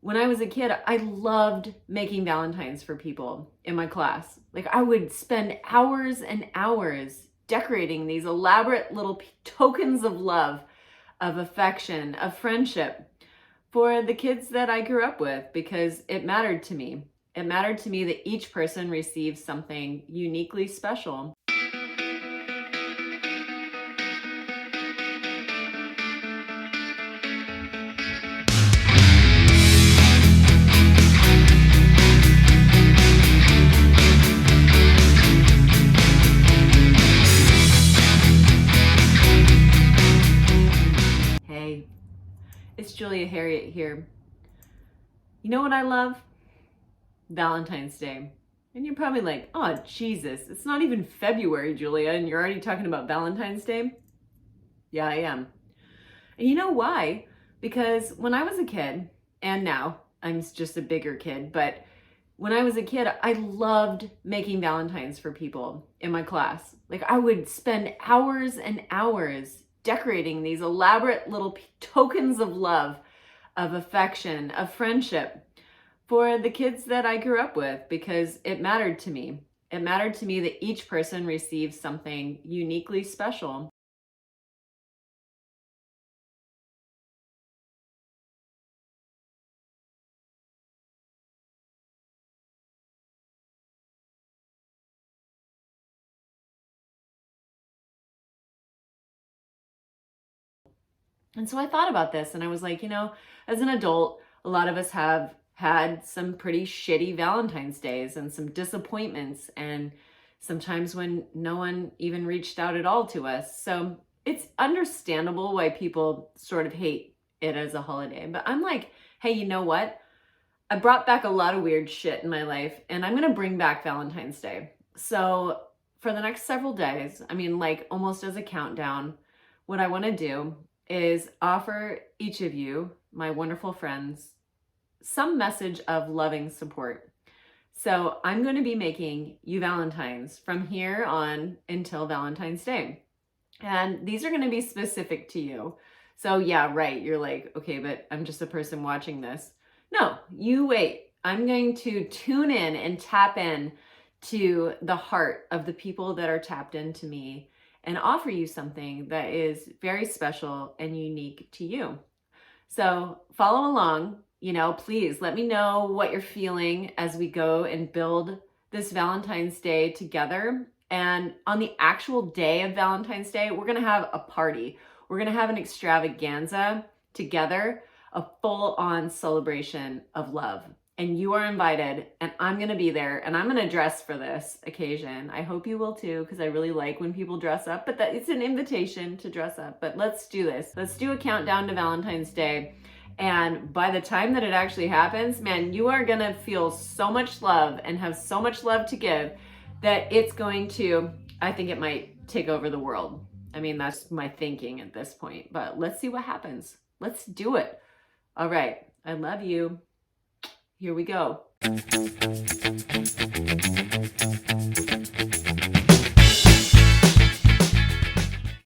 When I was a kid, I loved making Valentines for people in my class. Like I would spend hours and hours decorating these elaborate little tokens of love, of affection, of friendship for the kids that I grew up with because it mattered to me. It mattered to me that each person receives something uniquely special. Hey, it's Harriet here. You know what I love? Valentine's Day. And you're probably like, oh, Jesus, it's not even February, Julia, and you're already talking about Valentine's Day? Yeah, I am. And you know why? Because when I was a kid, and now I'm just a bigger kid, but when I was a kid, I loved making Valentines for people in my class. Like I would spend hours and hours decorating these elaborate little tokens of love, of affection, of friendship for the kids that I grew up with because it mattered to me. It mattered to me that each person receives something uniquely special. And so I thought about this and I was like, as an adult, a lot of us have had some pretty shitty Valentine's days and some disappointments and sometimes when no one even reached out at all to us. So it's understandable why people sort of hate it as a holiday. But I'm like, hey, you know what? I brought back a lot of weird shit in my life and I'm going to bring back Valentine's Day. So for the next several days, like almost as a countdown, what I want to do is offer each of you, my wonderful friends, some message of loving support. So I'm going to be making you Valentines from here on until Valentine's Day. And these are going to be specific to you. So yeah, right. You're like, okay, but I'm just a person watching this. No, you wait. I'm going to tune in and tap in to the heart of the people that are tapped into me and offer you something that is very special and unique to you. So follow along, please let me know what you're feeling as we go and build this Valentine's Day together. And on the actual day of Valentine's Day, we're going to have a party. We're going to have an extravaganza together, a full-on celebration of love. And you are invited, and I'm going to be there, and I'm going to dress for this occasion. I hope you will too, because I really like when people dress up, but it's an invitation to dress up. But let's do this. Let's do a countdown to Valentine's Day. And by the time that it actually happens, man, you are going to feel so much love and have so much love to give that it's going to, I think it might take over the world. That's my thinking at this point, but let's see what happens. Let's do it. All right. I love you. Here we go.